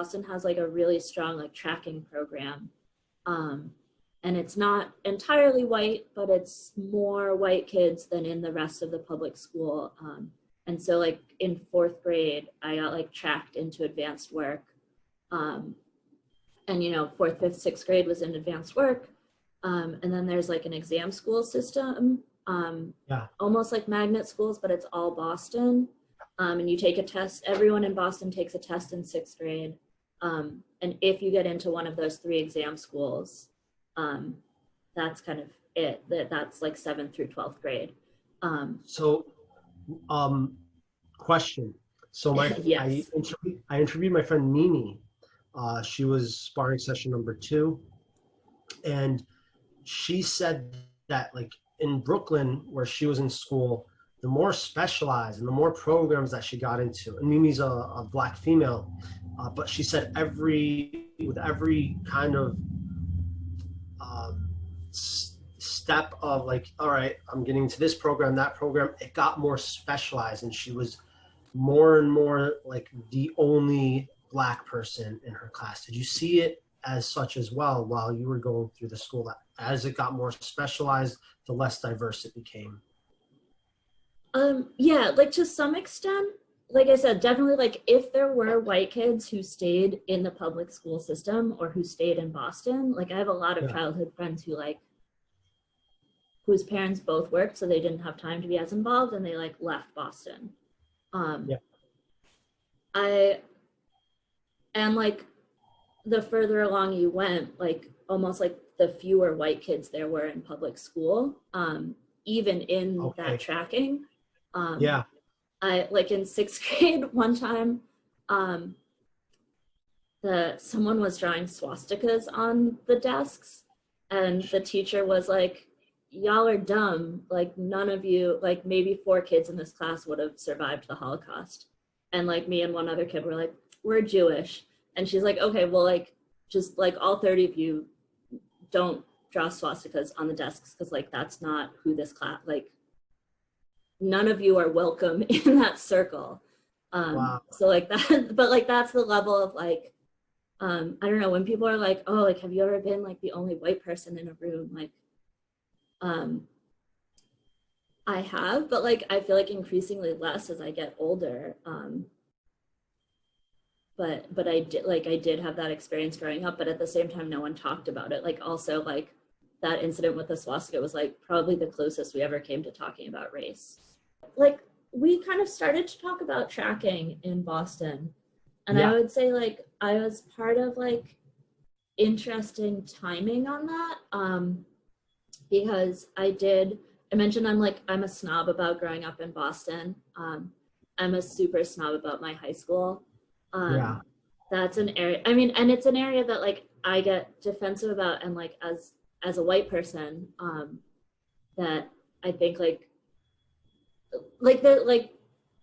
Boston has like a really strong like tracking program. And it's not entirely white, but it's more white kids than in the rest of the public school. And so like in 4th grade, I got like tracked into advanced work. And 4th, 5th, 6th grade was in advanced work. And then there's like an exam school system, almost like magnet schools, but it's all Boston. And you take a test, everyone in Boston takes a test in 6th grade. And if you get into one of those 3 exam schools, that's kind of it. That's like 7th through 12th grade. Question. So yes. I interviewed my friend Mimi. She was sparring session number 2, and she said that like in Brooklyn, where she was in school, the more specialized and the more programs that she got into, and Mimi's a Black female, but she said with every kind of step of like, all right, I'm getting to this program, that program, it got more specialized, and she was more and more like the only Black person in her class. Did you see it as such as well while you were going through the school, that as it got more specialized, the less diverse it became? Yeah, like to some extent, like I said, definitely like if there were white kids who stayed in the public school system or who stayed in Boston, like I have a lot of childhood friends who like, whose parents both worked, so they didn't have time to be as involved, and they like left Boston. And like the further along you went, like almost like the fewer white kids there were in public school, even in that tracking. I like in 6th grade one time, someone was drawing swastikas on the desks, and the teacher was like, y'all are dumb, like none of you, like maybe 4 kids in this class would have survived the Holocaust. And like me and one other kid were like, we're Jewish. And she's like, okay, well, like just like all 30 of you don't draw swastikas on the desks, because like that's not who this class, like none of you are welcome in that circle. So like that, but like that's the level of like, I don't know, when people are like, oh, like have you ever been like the only white person in a room? Like I have, but like I feel like increasingly less as I get older. But I did have that experience growing up, but at the same time no one talked about it. Like also like that incident with the swastika was like probably the closest we ever came to talking about race. Like we kind of started to talk about tracking in Boston, and I would say like I was part of like interesting timing on that, because I mentioned I'm a snob about growing up in Boston. I'm a super snob about my high school. That's an area, I mean, and it's an area that like I get defensive about, and like as a white person, that I think like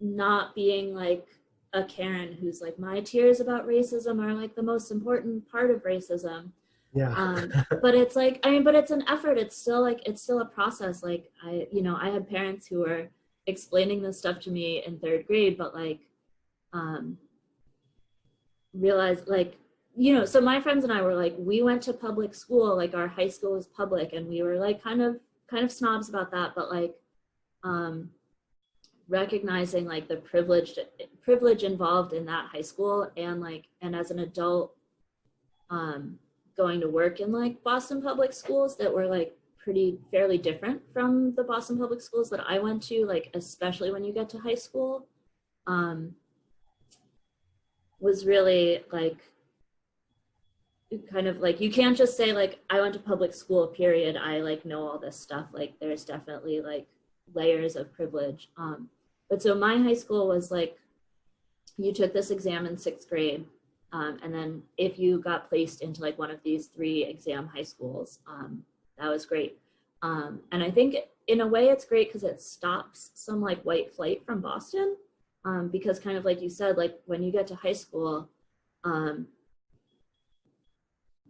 not being like a Karen who's like, my tears about racism are like the most important part of racism. But it's like, I mean, but it's an effort. It's still a process. Like I had parents who were explaining this stuff to me in 3rd grade, but like, realized like, so my friends and I were like, we went to public school, like our high school was public, and we were like kind of snobs about that, but like, recognizing like the privilege involved in that high school, and like, and as an adult, going to work in like Boston public schools that were like fairly different from the Boston public schools that I went to, like especially when you get to high school, was really like kind of like, you can't just say like I went to public school period, I like know all this stuff. Like there's definitely like layers of privilege. But so my high school was like, you took this exam in 6th grade, and then if you got placed into like one of these 3 exam high schools, that was great. And I think in a way it's great because it stops some like white flight from Boston, because kind of like you said, like when you get to high school,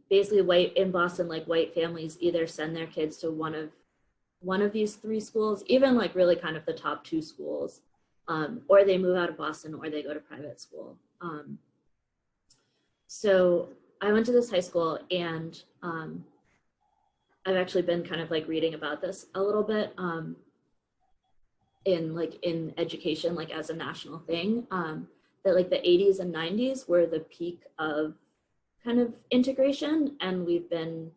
basically in Boston, like white families either send their kids to one of these 3 schools, even like really kind of the top 2 schools, or they move out of Boston or they go to private school. so I went to this high school, and I've actually been kind of like reading about this a little bit in education, like as a national thing, that like the 80s and 90s were the peak of kind of integration, and we've been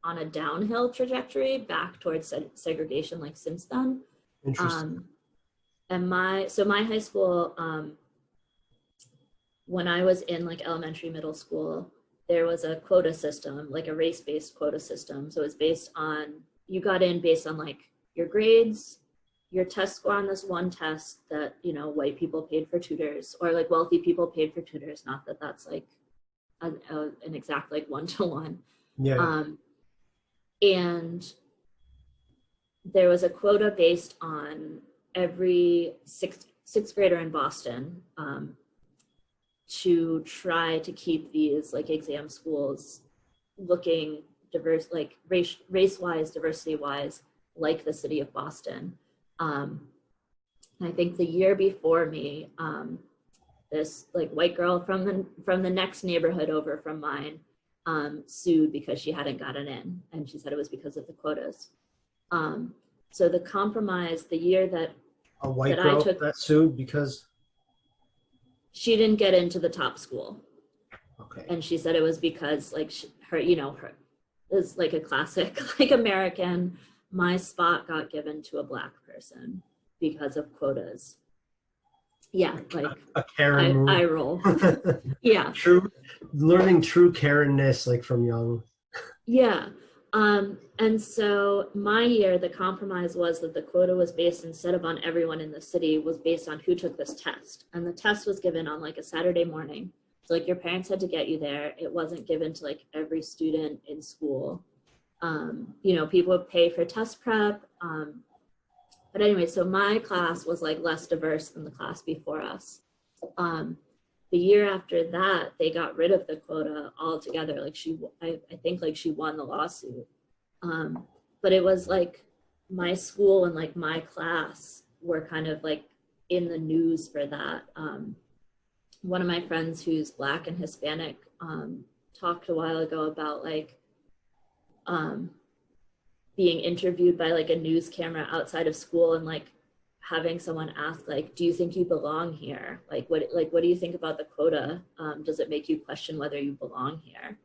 on a downhill trajectory back towards segregation like since then. Interesting. And my high school, when I was in like elementary, middle school, there was a quota system, like a race-based quota system. So it's based on, you got in based on like your grades, your test score on this one test that, you know, white people paid for tutors, or like wealthy people paid for tutors. Not that that's like an exact like one-to-one. Yeah. And there was a quota based on every sixth grader in Boston, to try to keep these like exam schools looking diverse, like race-wise, diversity-wise, like the city of Boston. I think the year before me, this like white girl from the next neighborhood over from mine sued because she hadn't gotten in, and she said it was because of the quotas. So the compromise, the year that A white girl that sued because she didn't get into the top school. Okay. And she said it was because like her, you know, her is like a classic like American, my spot got given to a Black person because of quotas. Yeah, like a Karen I roll. Yeah. Learning true Karenness like from young. Yeah. And so my year, the compromise was that the quota was based, instead of on everyone in the city, was based on who took this test. And the test was given on like a Saturday morning. So like your parents had to get you there. It wasn't given to like every student in school. You know, people would pay for test prep. But anyway, so my class was like less diverse than the class before us. The year after that, they got rid of the quota altogether. Like I think like she won the lawsuit. But it was like my school and like my class were kind of like in the news for that. One of my friends who's Black and Hispanic talked a while ago about like being interviewed by like a news camera outside of school, and like having someone ask like, do you think you belong here? Like what do you think about the quota? Does it make you question whether you belong here?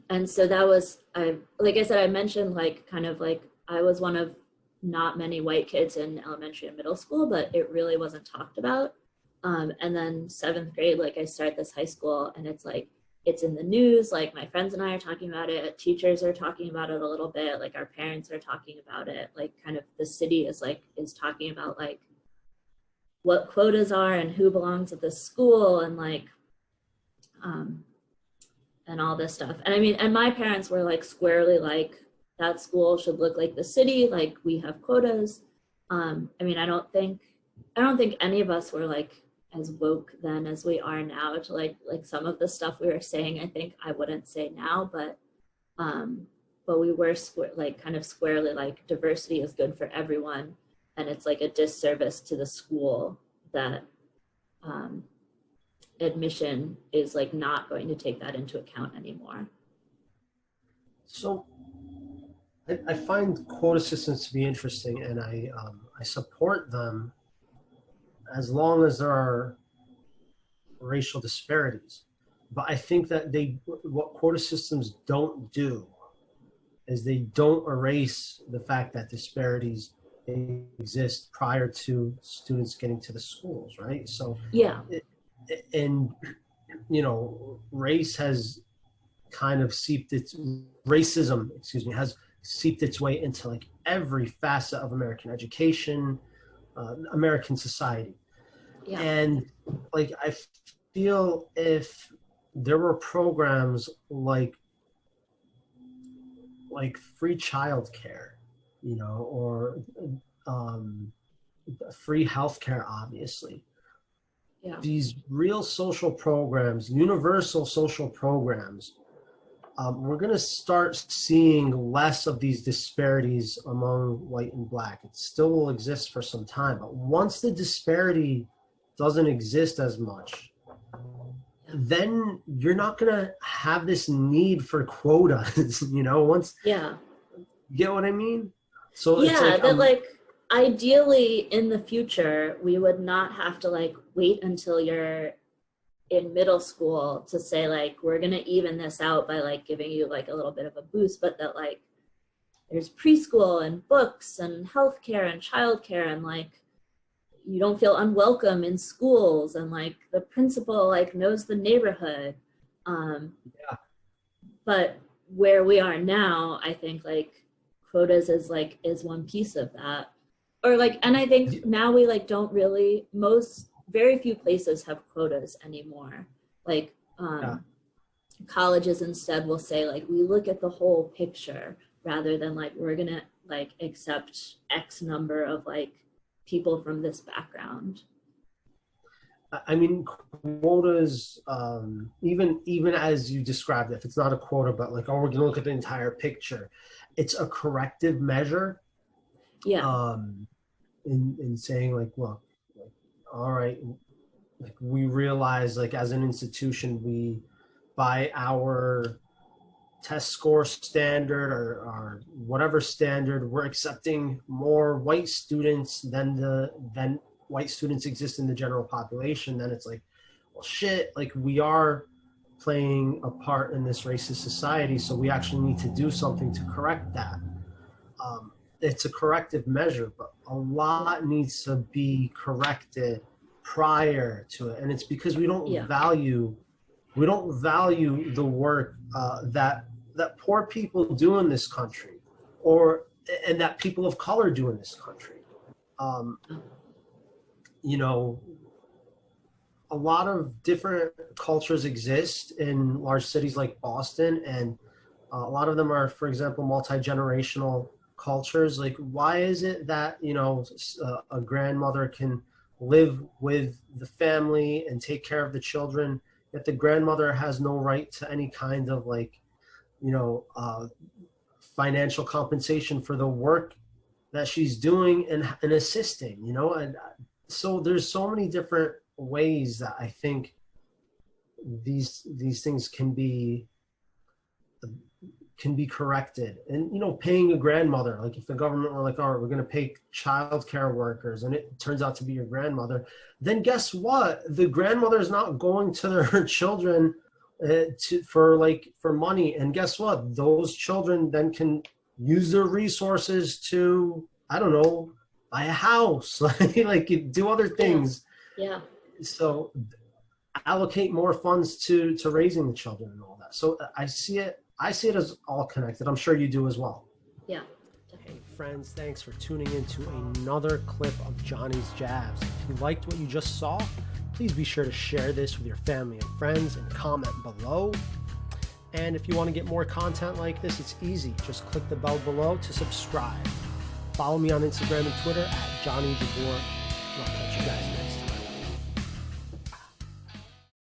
And so that was, like I said, I mentioned like kind of like I was one of not many white kids in elementary and middle school, but it really wasn't talked about. And then 7th grade, like I start this high school, and it's like, it's in the news, like my friends and I are talking about it, teachers are talking about it a little bit, like our parents are talking about it, like kind of the city is talking about like what quotas are and who belongs at this school, and like and all this stuff. And I mean, and my parents were like squarely like, that school should look like the city, like we have quotas. I mean, I don't think any of us were like as woke then as we are now to like some of the stuff we were saying. I think I wouldn't say now, but we were like kind of squarely like diversity is good for everyone, and it's like a disservice to the school that admission is like not going to take that into account anymore. So I find quota systems to be interesting, and I support them as long as there are racial disparities. But I think that what quota systems don't do is they don't erase the fact that disparities exist prior to students getting to the schools, right? So yeah, and you know, racism has seeped its way into like every facet of American education, American society. yeah, And like I feel if there were programs like free childcare, you know, or free healthcare, obviously. yeah, These real social programs, universal social programs, we're going to start seeing less of these disparities among white and Black. It still will exist for some time, but once the disparity doesn't exist as much, then you're not gonna have this need for quotas, once, Yeah. you get what I mean? So it's Yeah, like, that like ideally in the future, we would not have to like wait until you're in middle school to say like we're gonna even this out by like giving you like a little bit of a boost, but that like there's preschool and books and healthcare and childcare, and like you don't feel unwelcome in schools, and like the principal like knows the neighborhood. yeah, But where we are now, I think like quotas is one piece of that. Or like, and I think now we like don't really, very few places have quotas anymore. Like yeah. colleges instead will say like we look at the whole picture rather than like we're gonna like accept X number of like people from this background. I mean, quotas, even as you described, if it's not a quota, but like, oh, we're gonna look at the entire picture, it's a corrective measure. Yeah. In saying like, well, like, all right, like we realize like as an institution, we by our test score standard or whatever standard, we're accepting more white students than white students exist in the general population. Then it's like, well, shit, like we are playing a part in this racist society, so we actually need to do something to correct that. It's a corrective measure, but a lot needs to be corrected prior to it, and it's because we don't value the work that poor people do in this country, and that people of color do in this country. A lot of different cultures exist in large cities like Boston, and a lot of them are, for example, multi-generational cultures. Like, why is it that a grandmother can live with the family and take care of the children, yet the grandmother has no right to any kind of like financial compensation for the work that she's doing and assisting, and so there's so many different ways that I think these things can be corrected. And paying a grandmother, like if the government were like, all right, we're going to pay child care workers, and it turns out to be your grandmother, then guess what, the grandmother is not going to their children for money, and guess what, those children then can use their resources to, I don't know, buy a house, like do other things. Yeah. So allocate more funds to raising the children and all that. So I see it as all connected. I'm sure you do as well. Yeah. Hey friends, thanks for tuning in to another clip of Johnny's Jabs. If you liked what you just saw, please be sure to share this with your family and friends and comment below. And if you want to get more content like this, it's easy. Just click the bell below to subscribe. Follow me on Instagram and Twitter at Johnny Jabor. I'll catch you guys next time.